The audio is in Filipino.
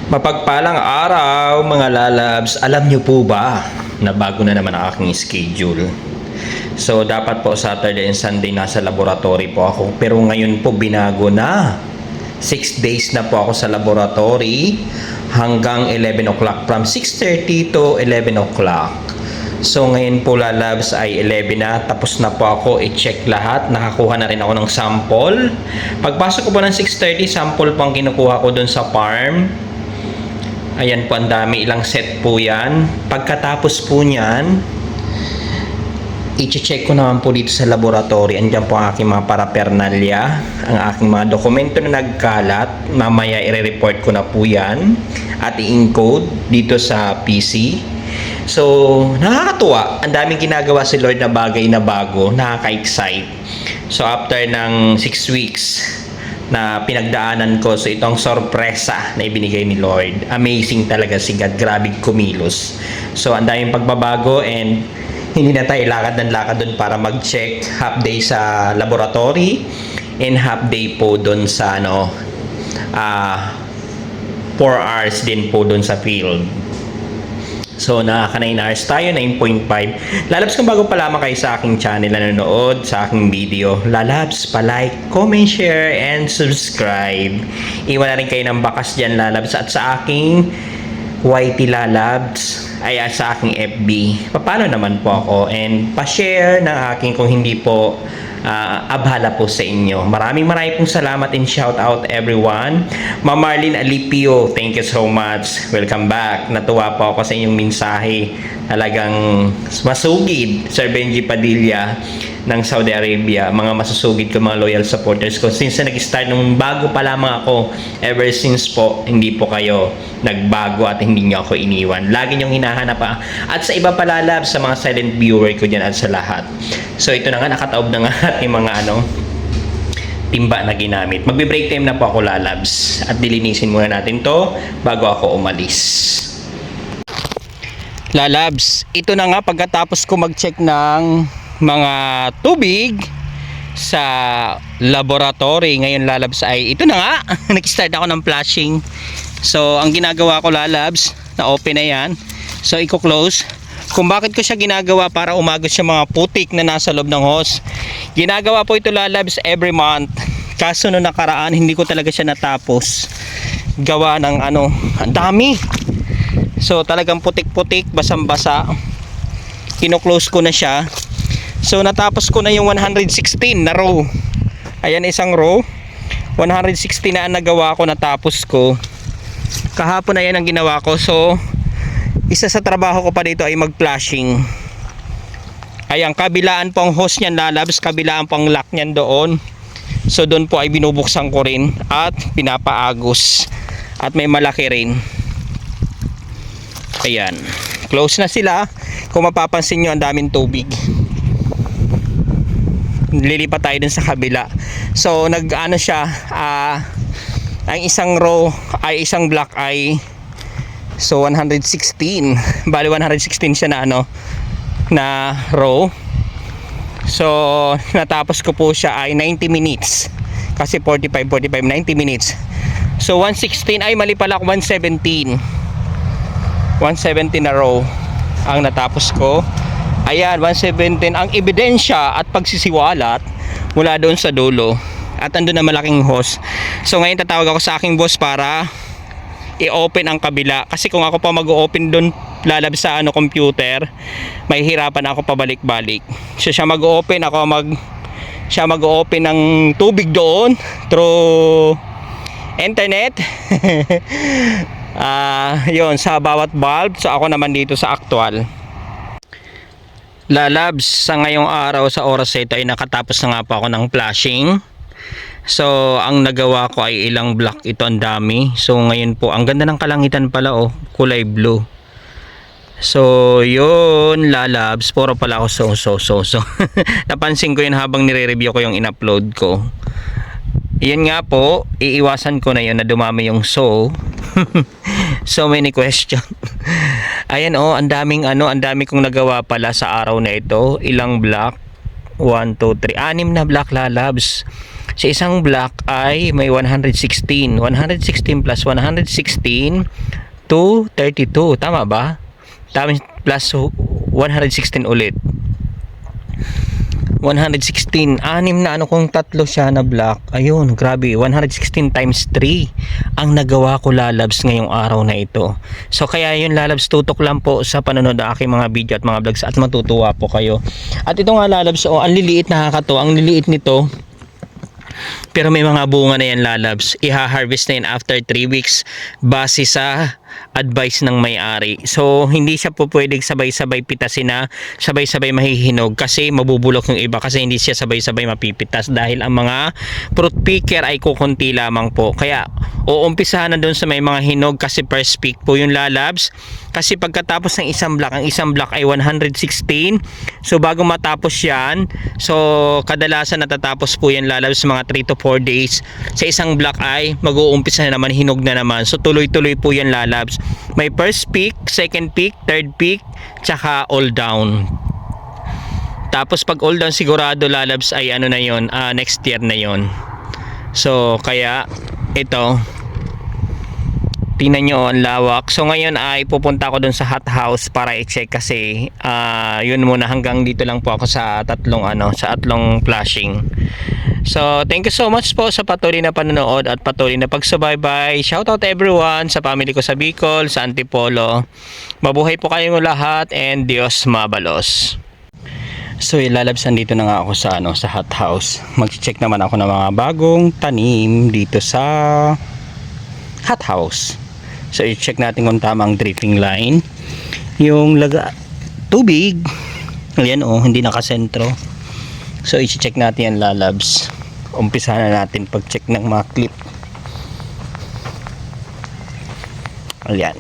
Mapagpalang araw mga lalabs, alam nyo po ba na bago na naman ang aking schedule? So dapat po Saturday and Sunday nasa laboratory po ako, pero ngayon po binago na. 6 days na po ako sa laboratory hanggang 11 o'clock, from 6:30 to 11 o'clock. So ngayon po lalabs ay 11 na, tapos na po ako i-check lahat, nakakuha na rin ako ng sample. Pagpasok ko po ng 6:30, sample pang kinukuha ko dun sa farm. Ayan po, ang dami, ilang set po yan. Pagkatapos po niyan, i-check ko naman po dito sa laboratory. Andiyan po ang aking mga paraphernalia, ang aking mga dokumento na nagkalat. Mamaya i-report ko na po yan at i-encode dito sa PC. So, nakakatuwa. Ang daming ginagawa si Lord na bagay na bago, nakaka-excite. So, after ng 6 weeks na pinagdaanan ko, so itong sorpresa na ibinigay ni Lord, amazing talaga si God, grabe kumilos. So ang daming pagbabago, and hindi na tayo lakad ng lakad dun para mag-check. Half day sa laboratory and half day po dun sa 4 hours din po dun sa field. So, nakaka 9 hours tayo, 9.5. Lalabs, kung bago pa lamang kayo sa aking channel na nanonood sa aking video, lalabs, pa-like, comment, share, and subscribe. Iwan na rin kayo ng bakas dyan, lalabs, at sa aking YT lalabs, ay sa aking FB. Paano naman po ako? And pa-share ng aking kung hindi po abhala po sa inyo. Maraming pong salamat and shout out everyone. Ma'am Marlene Alipio, thank you so much. Welcome back. Natuwa po ako sa inyong mensahe. Talagang masugid. Sir Benji Padilla ng Saudi Arabia. Mga masusugid ko, mga loyal supporters ko. Since na nag-start nung bago pa lamang ako, ever since po, hindi po kayo nagbago at hindi nyo ako iniwan. Lagi nyong hinahanap pa. At sa iba pala lab, sa mga silent viewer ko dyan at sa lahat. So ito na nga, nakataob na nga ating mga timba na ginamit. Magbe-break time na po ako lalabs. At dilinisin muna natin to bago ako umalis. Lalabs, ito na nga pagkatapos ko mag-check ng mga tubig sa laboratory. Ngayon lalabs ay ito na nga. Nag-start ako ng flashing. So ang ginagawa ko lalabs, na open na yan. So i-close. Kung bakit ko siya ginagawa, para umagos siya mga putik na nasa loob ng hose. Ginagawa po ito lalabs every month. Kaso no nakaraan hindi ko talaga siya natapos. Gawa ng ang dami. So talagang putik-putik, basang-basa. Kino-close ko na siya. So natapos ko na yung 116 na row. Ayan, isang row. 116 na ang nagawa ko, natapos ko. Kahapon na yan ang ginawa ko. So isa sa trabaho ko pa dito ay mag-flashing. Ayan, kabilaan po ang hose niyan lalabs, kabilaan po ang lock niyan doon. So doon po ay binubuksan ko rin at pinapaagos. At may malaki rin. Ayan, close na sila. Kung mapapansin nyo, ang daming tubig. Lilipat tayo dun sa kabila. So nag-ano siya, ang isang row ay isang block ay so 116. Bali 116 siya na na row. So natapos ko po siya ay 90 minutes. Kasi 45 90 minutes. So 116 ay mali pala, 117 na row ang natapos ko. Ayan, 117 ang ebidensya at pagsisiwalat mula doon sa dulo. At andun na malaking hose. So ngayon tatawag ako sa aking boss para i-open ang kabila. Kasi kung ako pa mag-open doon lalabs sa computer, may hirapan ako pabalik-balik. So siya mag-open, siya mag-open ng tubig doon through internet. Yon, sa bawat valve. So ako naman dito sa actual. Lalabs, sa ngayong araw sa oras ito ay nakatapos na nga po ako ng flashing. So ang nagawa ko ay ilang block ito, ang dami. So ngayon po, ang ganda ng kalangitan pala, kulay blue. So yun lalabs, puro pala ako so napansin ko yun habang nire-review ko yung in-upload ko. Yan nga po, iiwasan ko na yun na dumami yung so many question. Ayan ang daming ang dami kong nagawa pala sa araw na ito. Ilang block? 1, 2, 3, 6 na block lalabs. Sa isang block ay may 116. 116 plus 116 to 32. Tama ba? Tapos plus 116 ulit. 116, anim na kung tatlo siya na block. Ayun, grabe, 116 times 3 ang nagawa ko, lalabs, ngayong araw na ito. So kaya yun, lalabs, tutok lang po sa panonood ng aking mga video at mga vlogs at matutuwa po kayo. At ito nga, lalabs, ang liliit, nakakatawa, ang liliit nito. Pero may mga bunga na yan, lalabs. Iha-harvest na yan after 3 weeks base sa advice ng may-ari. So hindi siya po pwedeng sabay-sabay pitasin na sabay-sabay mahihinog kasi mabubulok yung iba, kasi hindi siya sabay-sabay mapipitas dahil ang mga fruit picker ay kukunti lamang po. Kaya uumpisahan na doon sa may mga hinog kasi first pick po yung, lalabs. Kasi pagkatapos ng isang block, ang isang block ay 116. So bago matapos yan, so kadalasan natatapos po yan, lalabs, mga 3 to 4 days. Sa isang block ay mag-uumpisa na naman, hinog na naman. So tuloy-tuloy po yan, lalabs. May first peak, second peak, third peak, tsaka all down. Tapos pag all down, sigurado, lalabs, ay ano na yon, next year na yon. So kaya ito, tingnan nyo ang lawak. So ngayon ay pupunta ako dun sa hot house para i-check kasi yun muna, hanggang dito lang po ako sa tatlong flashing. So thank you so much po sa patuloy na panonood at patuloy na pagsubaybay. Shoutout everyone sa family ko sa Bicol, sa Antipolo. Mabuhay po kayong lahat and Diyos mabalos. So ilalabsan dito na nga ako sa hot house. Mag-check naman ako ng mga bagong tanim dito sa hot house. So i-check natin kung tama ang dripping line, yung tubig. Ayan, hindi nakasentro. So i-check natin yan, lalabs. Umpisa na natin pag-check ng mga clip. Ayan.